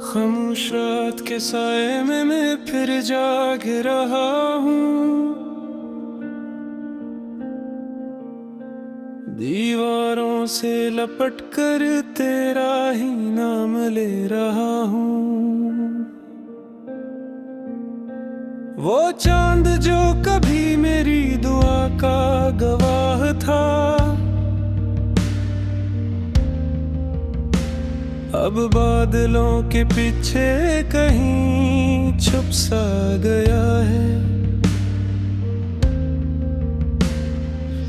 खामोश रात के साए में मैं फिर जाग रहा हूँ। दीवारों से लपट कर तेरा ही नाम ले रहा हूँ। वो चांद जो कभी मेरी दुआ का गवाह था, अब बादलों के पीछे कहीं छुप सा गया है।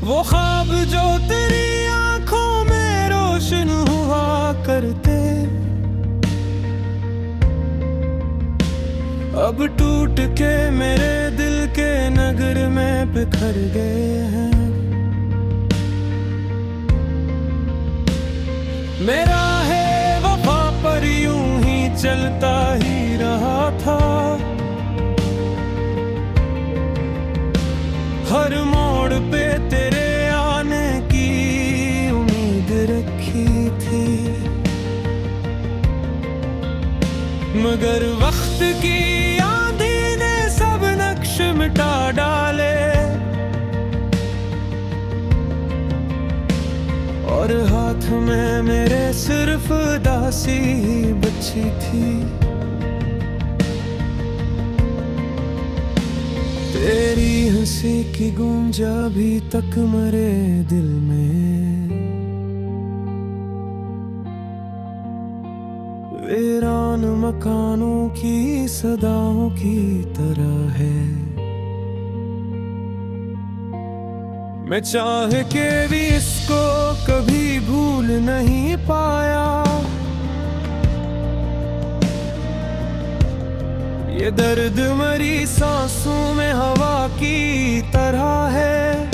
वो ख्वाब जो तेरी आंखों में रोशन हुआ करते, अब टूट के मेरे दिल के नगर में बिखर गए हैं। मेरा है वफा पर यूं ही चलता ही रहा था, हर मोड़ पे तेरे आने की उम्मीद रखी थी। मगर वक्त की आंधी ने सब नक्श मिटा डाले, और हाथ में मेरे सिर्फ दासी ही बची थी। तेरी हंसी की गूंज अभी तक मरे दिल में, वीरान मकानों की सदाओं की तरह है। मैं चाह के भी इसको कभी भूल नहीं पाया। ये दर्द मरी सांसों में हवा की तरह है।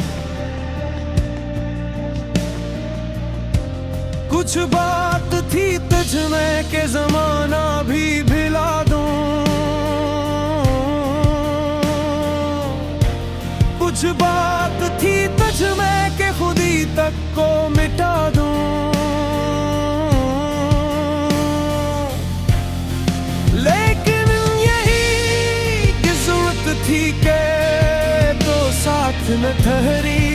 कुछ बात थी तुझ में के जमाना भी भिला दूं, कुछ बात थी तुझ में के खुद ही तक को मिटा दूं। लेकिन यही किस्मत थी के तो साथ न ठहरी,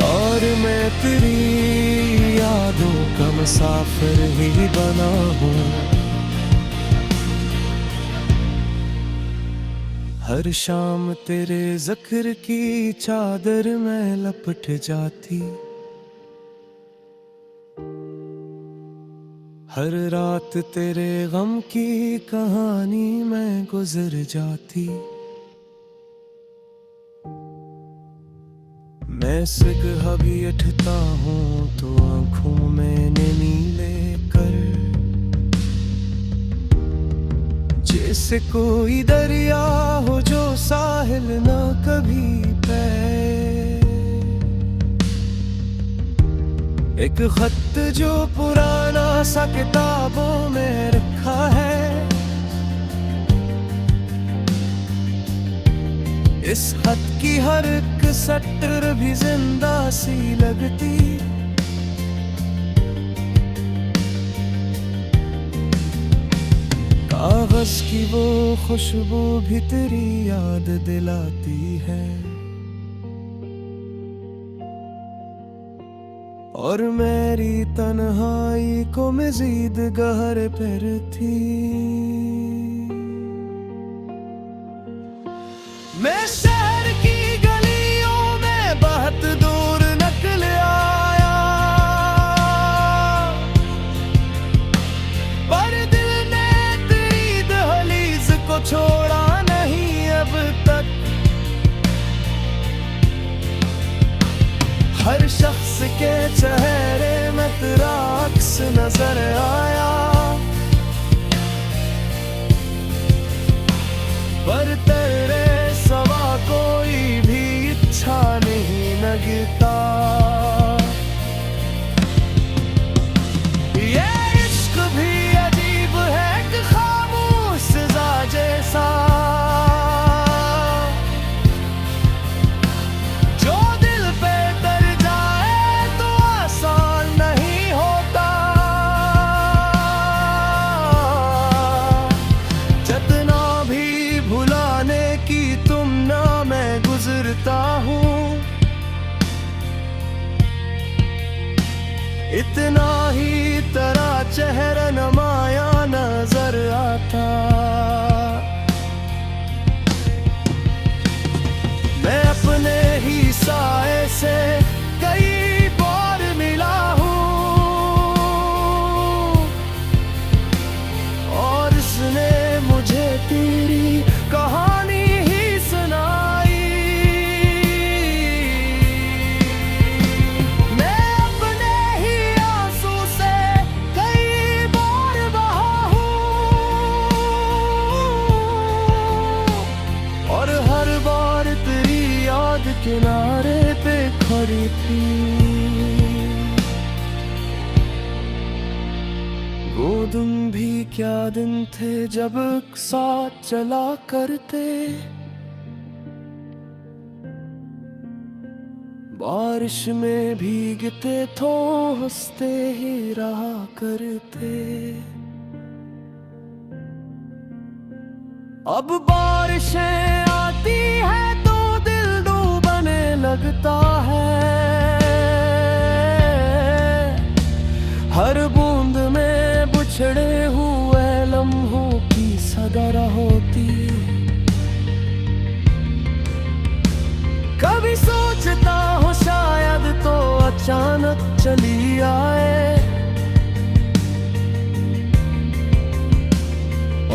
और मैं तेरी यादों का मुसाफिर ही बना हूँ। हर शाम तेरे ज़िक्र की चादर में लपट जाती, हर रात तेरे गम की कहानी में गुजर जाती। मैं सिगहा भी उठता हूँ तो आँखों में नीले कर, जैसे कोई दरिया हो जो साहिल ना कभी पे। एक खत जो पुराना सा किताबों में रखा है, इस खत की हर एक सटर भी जिंदा सी लगती। कागज की वो खुशबू भी तेरी याद दिलाती है, और मेरी तन्हाई को मजीद गहर करती। मैं शहर की गलियों में बहुत दूर निकल आया, पर दिल ने तेरी दहलीज को छोड़ा नहीं अब तक। हर शख्स के चेहरे में तेरा अक्स नजर आया, पर तेरे सवा कोई भी इच्छा नहीं लगता। ये इश्क भी अजीब है कि खामोश सजा जैसा, जो दिल पे तर जाए तो आसान नहीं होता। हूँ। इतना ही तेरा चेहरा नमाया नजर आता। मैं अपने ही साए से कई बार मिला हूँ और इसने मुझे तेरी कहानी ही सुनाई। मैं अपने ही आंसू से कई बार बहा हूँ और हर बार तेरी याद किनारे पे खड़ी थी। वो दिन भी क्या दिन थे जब साथ चला करते, बारिश में भीगते तो हंसते ही रहा करते। अब बारिशें आती है तो दिल डूबने लगता है। हर बूंद में बिछड़े हुए लम्हों की सदा होती। कभी सोचता हूँ शायद तो अचानक चली आए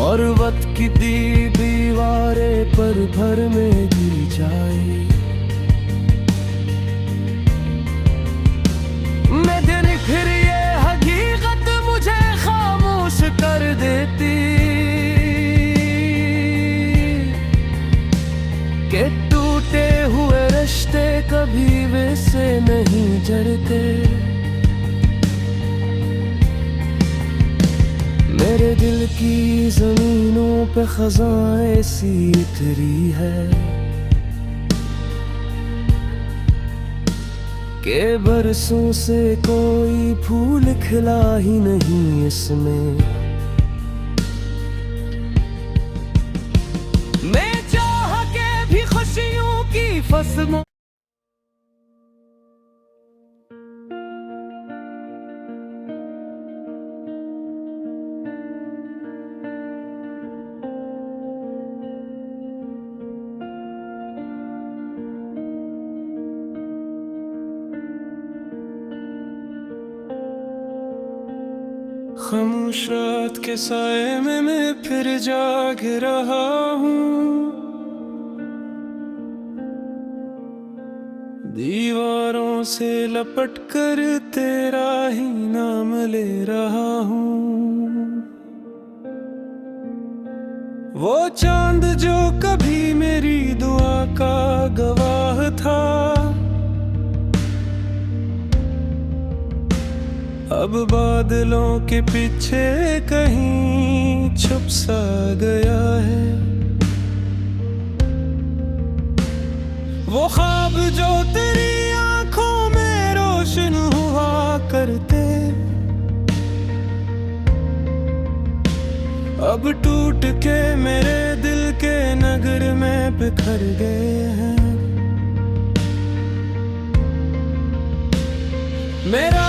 और वक्त की दीवारें पर भर में गिर जाए। मैं दिन फिर ये हकीकत मुझे खामोश कर देती कि टूटे हुए रिश्ते कभी वैसे नहीं जड़ते। मेरे दिल की जमीनों पे खजाएं सी उतरी है के बरसों से कोई फूल खिला ही नहीं इसमें। मैं चाह के भी खुशियों की फसलों खामोश रात के साए में मैं फिर जाग रहा हूँ। दीवारों से लपट कर तेरा ही नाम ले रहा हूँ। वो चांद जो कभी मेरी दुआ का गवाह था अब बादलों के पीछे कहीं छुप सा गया है। वो ख्वाब जो तेरी आंखों में रोशन हुआ करते अब टूट के मेरे दिल के नगर में बिखर गए हैं। मेरा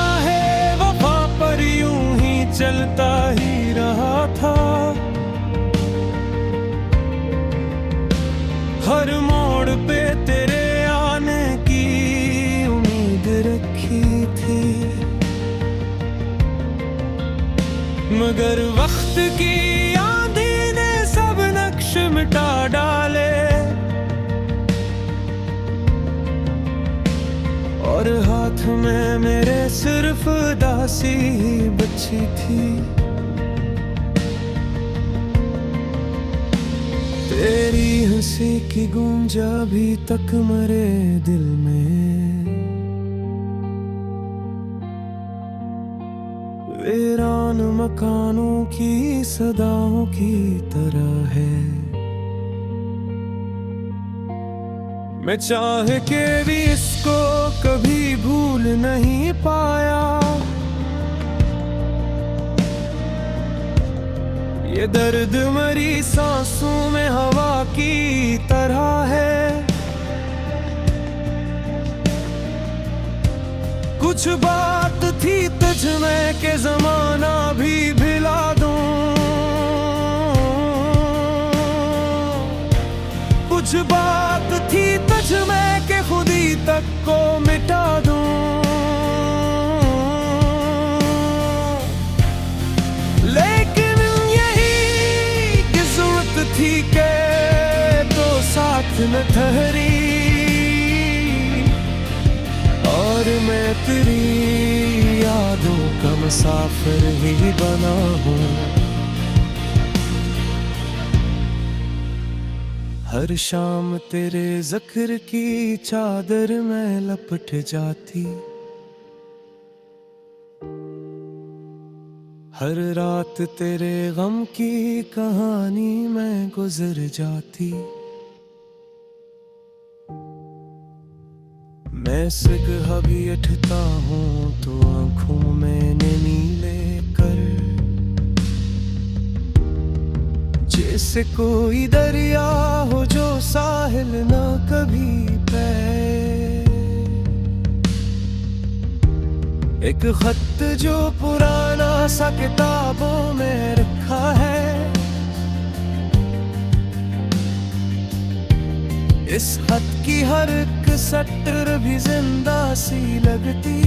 यूं ही चलता ही रहा था। हर मोड़ पे तेरे आने की उम्मीद रखी थी मगर वक्त की आंधी ने सब नक्श मिटा डाले और हाथ में मेरे सिर्फ दासी ही बची थी। तेरी हंसी की गूंज अभी तक मरे दिल में वीरान मकानों की सदाओं की तरह है। मैं चाह के भी इसको कभी भूल नहीं पाया। ये दर्द मरी सांसों में हवा की तरह है। कुछ बात थी तुझ में के जमाना भी भिला दूं, कुछ बात थी तुझ में के खुदी तक को मिटा दूं। लेकिन यही किस्मत थी के तो साथ न ठहरी, और मैं तेरी यादों का मुसाफिर ही बना हूँ। हर शाम तेरे ज़िक्र की चादर में लपट जाती, हर रात तेरे गम की कहानी में गुजर जाती। मैं सिगहा भी उठता हूँ तो आँखों में नीले कर, जैसे कोई दरिया हो जो साहिल ना कभी पे। एक खत जो पुराना सा किताबों में रखा है, इस खत की हर एक सटर भी जिंदा सी लगती।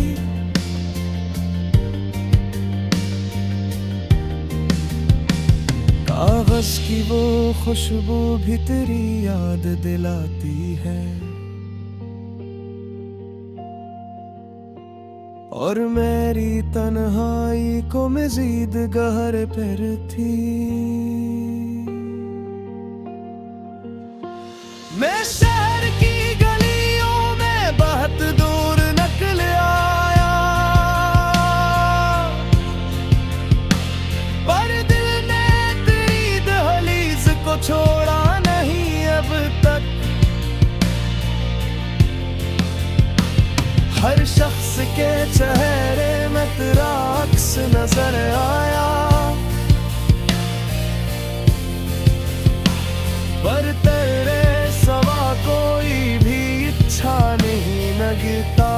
कागज की वो खुशबू भी तेरी याद दिलाती है, और मेरी तन्हाई को मजीद गहर पर थी। मैं शहर की गलियों में बहुत दूर निकल आया, पर दिल ने तेरी दहलीज को छोड़ा नहीं अब तक। हर शख्स के चेहरे में तेरा अक्स नजर आया, पर तेरे सवा कोई भी इच्छा नहीं लगता।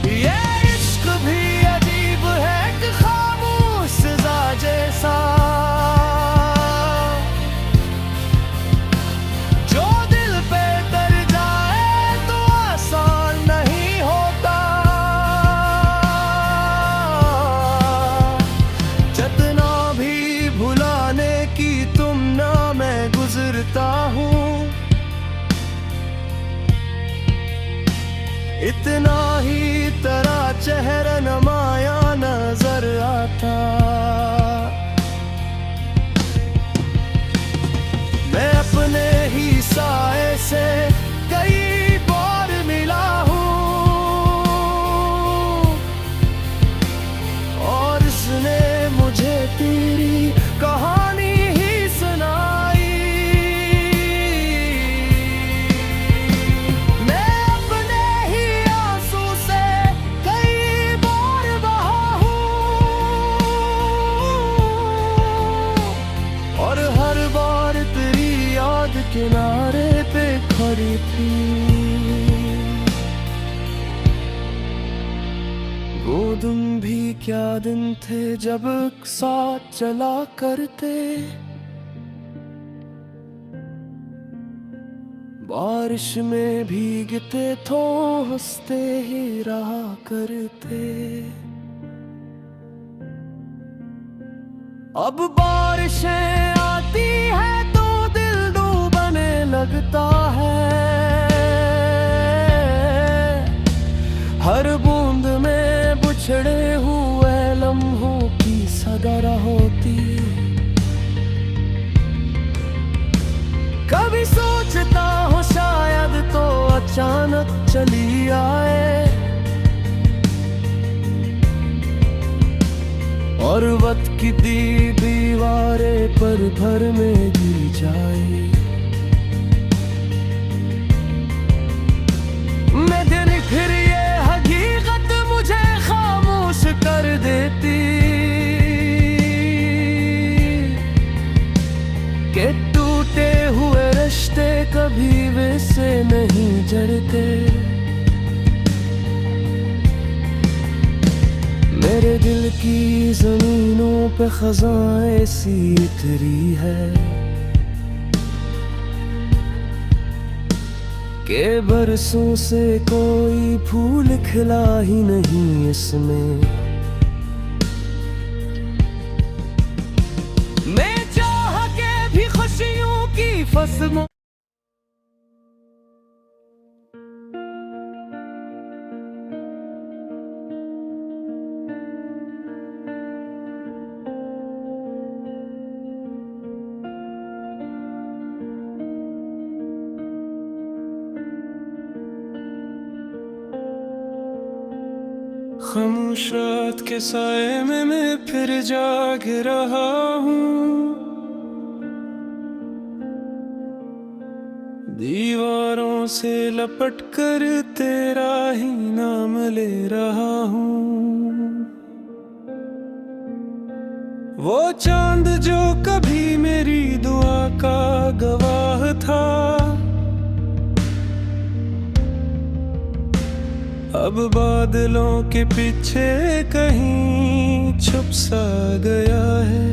ये इश्क भी अजीब है कि खामोश सा जैसा, जो दिल पे तर जाए तो आसान नहीं होता। जितना भी भुलाने की तुम ना मैं गुजरता हूँ, इतना ही तेरा चेहरा नमाया नजर आता। मैं अपने ही साए से कई बार मिला हूँ, और इसने मुझे तेरी कहानी ही सुनाई। मैं अपने ही आंसू से कई बार बहा हूँ, और हर बार तेरी याद किनारे पे खड़ी थी। वो दिन भी क्या दिन थे जब साथ चला करते, बारिश में भीगते तो हंसते ही रहा करते। अब बारिशें आती है तो दिल डूबने लगता है, हर बूंद में बुछड़े हुए लम्हों की सदर होती। कभी सोचता हूँ शायद तो अचानक चली आए, और वक्त की दीवारें पर भर में गिर जाए। मैं दिन फिर ये हकीकत मुझे खामोश कर देती कि टूटे हुए रिश्ते कभी वैसे नहीं जड़ते। पे खजाएं सी उतरी है के बरसों से कोई फूल खिला ही नहीं इसमें। मैं चाह के भी खुशियों की फसलों खामोश रात के साए में मैं फिर जाग रहा हूँ, दीवारों से लपट कर तेरा ही नाम ले रहा हूँ। वो चांद जो कभी मेरी दुआ का गवाह था, अब बादलों के पीछे कहीं छुप सा गया है।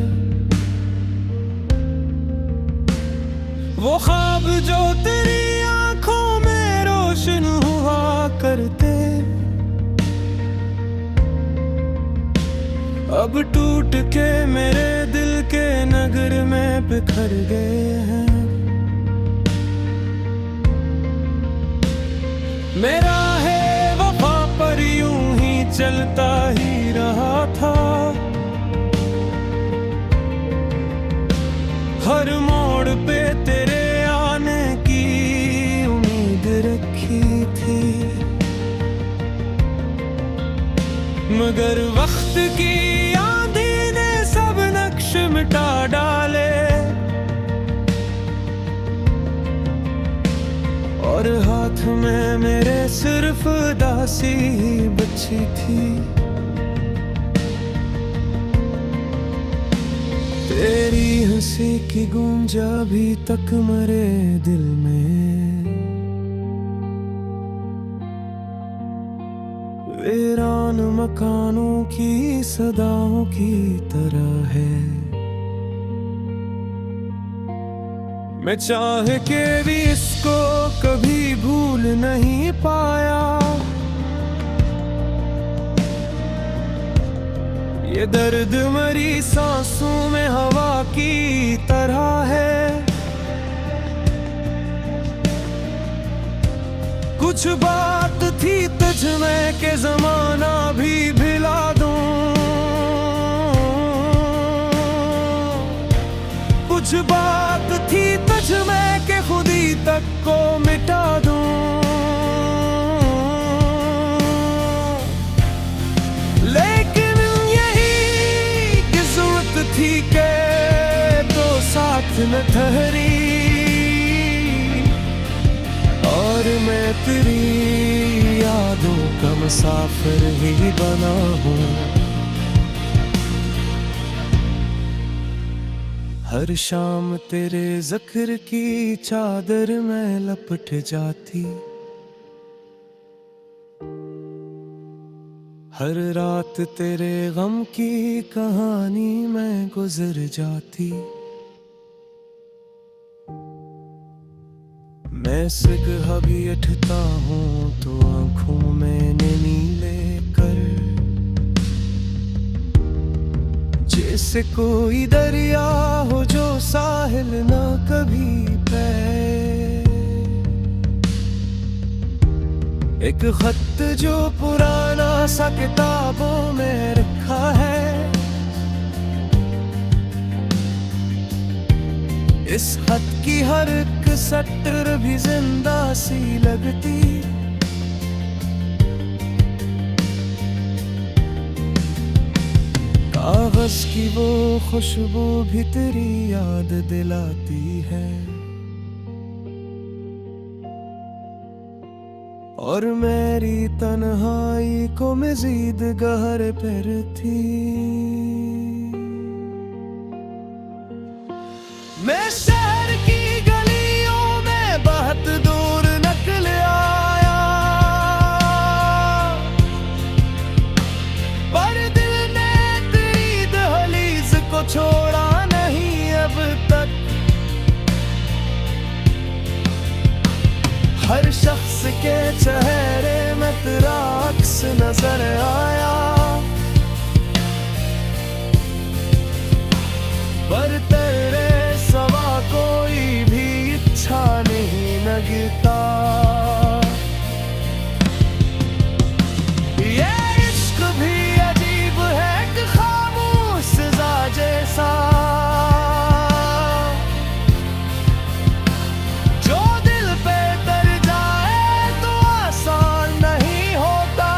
वो ख्वाब जो तेरी आंखों में रोशन हुआ करते, अब टूट के मेरे दिल के नगर में बिखर गए हैं। मेरा है वफा पर यूं ही चलता ही रहा था, हर मोड़ पे तेरे आने की उम्मीद रखी थी, मगर वक्त की आंधी ने सब नक्श मिटा डाले, और हाथ में मेरे सिर्फ दासी बची थी। तेरी हंसी की गूंज अभी तक मरे दिल में, वीरान मकानों की सदाओं की तरह है। मैं चाह के भी इसको कभी भूल नहीं पाया, ये दर्द मरी सांसों में हवा की तरह है। कुछ बात थी तुझ में के जमाना भी भिला दूं, कुछ बात थी तुझ में के खुद ही तक को मिटा दूं, लेकिन यही किस्मत थी के तो साथ न ठहरी, और मैं तेरी यादों का मुसाफिर ही बना हूँ। हर शाम तेरे ज़िक्र की चादर में लपट जाती, हर रात तेरे गम की कहानी में गुजर जाती। मैं सिगहा भी उठता हूँ तो आँखों में नीले कर, जैसे कोई दरिया हो जो साहिल ना कभी पे, एक खत जो पुराना सा किताबों में रखा है, इस खत की हर एक सटर भी जिंदा सी लगती, कागज की वो खुशबू भी तेरी याद दिलाती है, और मेरी तन्हाई को मजीद गहर करती। मैं शहर की गलियों में बहुत दूर निकल आया, पर दिल ने तेरी दहलीज हर शख्स के चेहरे में तेरा अक्स नजर आया, पर तेरे सवा कोई भी इच्छा नहीं लगता। ये इश्क भी अजीब है कि खामोश सजा जैसा, जो दिल पे तर जाए तो आसान नहीं होता।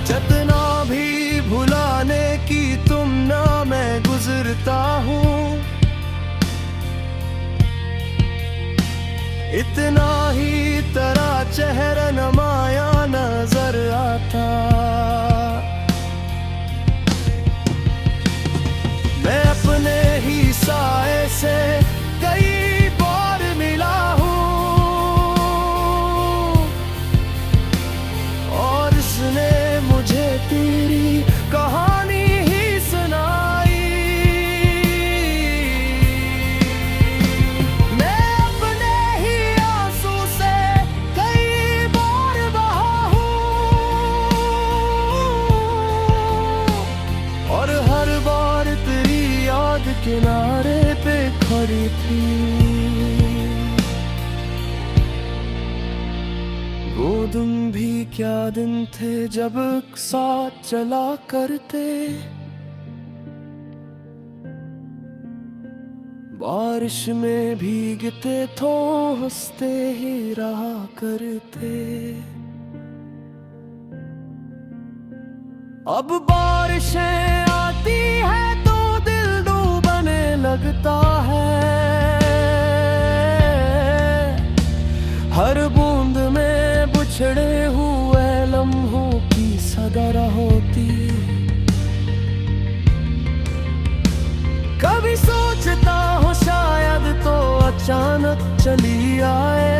जितना भी भुलाने की तुम ना मैं गुजरता हूँ, इतना ही तेरा चेहरा नमाया नजर आता। मैं अपने ही साए से कई बार मिला हूँ, और इसने मुझे तेरी कहानी ही सुनाई। मैं अपने ही आंसू से कई बार बहा हूँ, और हर बार तेरी याद किनारे पे खड़ी थी। वो दिन भी क्या दिन थे जब साथ चला करते, बारिश में भीगते तो हंसते ही रहा करते। अब बारिशें आती है तो दिल डूबने लगता है, हर बूंद में बुछड़े हुए लम्हों की सदा होती। कभी सोचता हूँ शायद तो अचानक चली आए,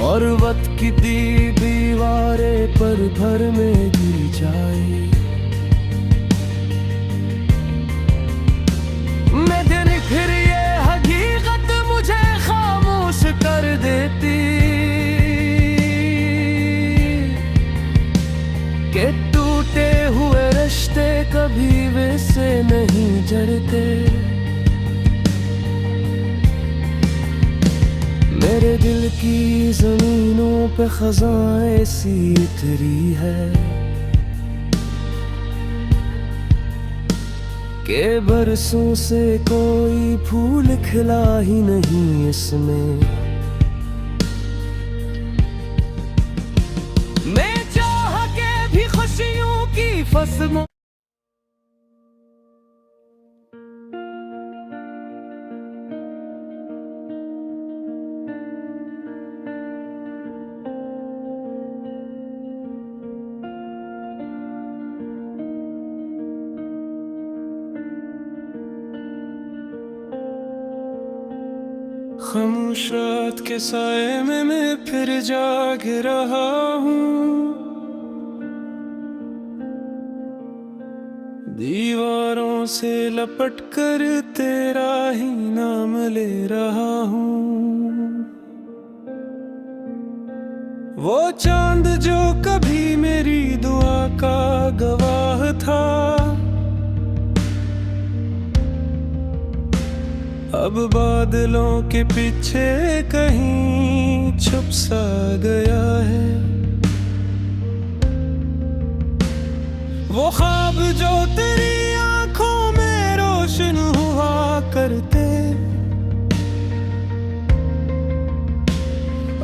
और वक्त की दीवारें पर भर में गिर जाए। मैं दिन फिर ये हकीकत मुझे खामोश कर देती कि टूटे हुए रिश्ते कभी वैसे नहीं जड़ते। मेरे दिल की जमीनों पे खजाएं सी उतरी है कि बरसों से कोई फूल खिला ही नहीं इसमें। मैं चाह के भी खुशियों की फसलों खामोश रात के साए में मैं फिर जाग रहा हूँ, दीवारों से लपट कर तेरा ही नाम ले रहा हूँ। वो चांद जो कभी मेरी दुआ का गवाह था, अब बादलों के पीछे कहीं छुप सा गया है। वो ख्वाब जो तेरी आंखों में रोशन हुआ करते,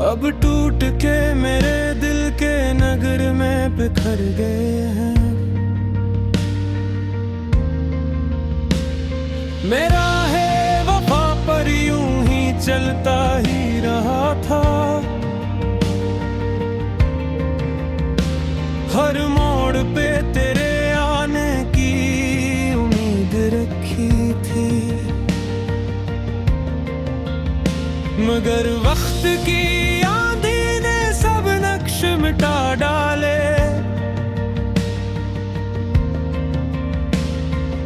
अब टूट के मेरे दिल के नगर में बिखर गए हैं। मेरा है वफा पर यूं ही चलता ही रहा था, हर मोड़ पे तेरे आने की उम्मीद रखी थी, मगर वक्त की आंधी ने सब नक्श मिटा डाले,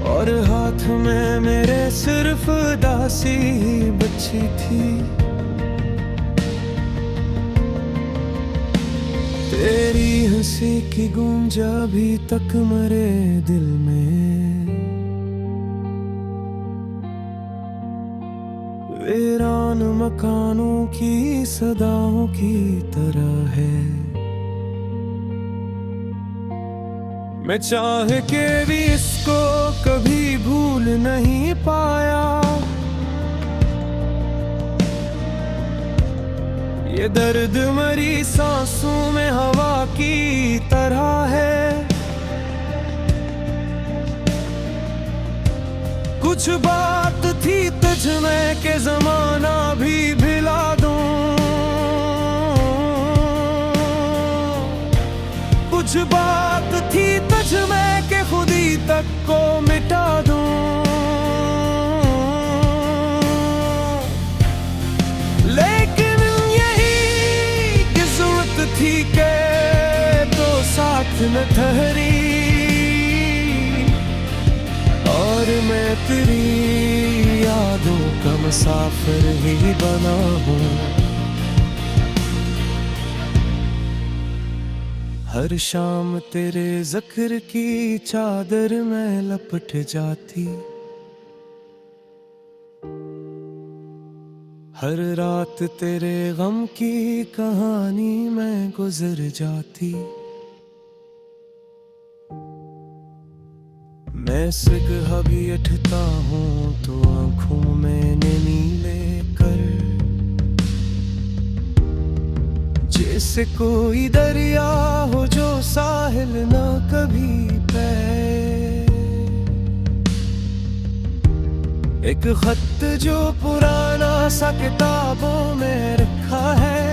और साथ में मेरे सिर्फ दासी ही बची थी। तेरी हंसी की गूंज अभी तक मेरे दिल में, वीरान मकानों की सदाओं की तरह है। मैं चाह के भी इसको कभी भूल नहीं पाया। ये दर्द मरी सांसों में हवा की तरह है। कुछ बात थी तुझ में के जमाना भी भिला दूं, कुछ बात थी तुझ में के खुद ही तक को मिटा दूं। लेकिन यही किस्मत थी के तो साथ न ठहरी, और मैं तेरी यादों का मुसाफिर ही बना हूँ। हर शाम तेरे ज़िक्र की चादर में लपट जाती, हर रात तेरे गम की कहानी में गुजर जाती। मैं सिगहा भी उठता हूँ तो आँखों में नीले कर, जैसे कोई दरिया हो जो साहिल ना कभी पे। एक खत जो पुराना सा किताबों में रखा है,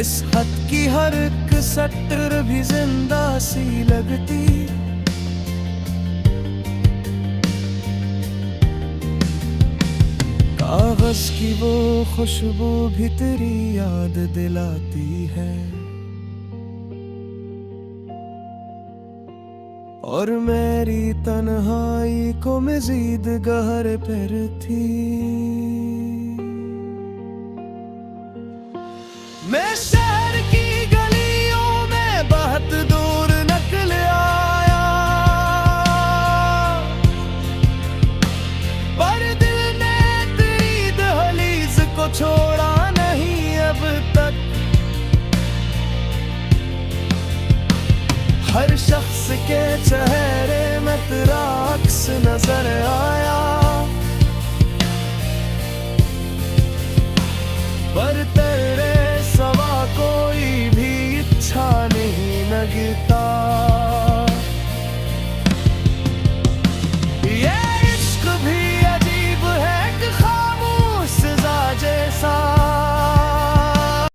इस खत की हर एक सटर भी जिंदा सी लगती। कागज की वो खुशबू भी तेरी याद दिलाती है, और मेरी तन्हाई को मजीद गहर पर थी। मैं शहर की गलियों में बहुत दूर निकल आया, पर दिल ने तेरी दहलीज को छोड़ा नहीं अब तक। हर शख्स के चेहरे में तेरा अक्स नजर आया,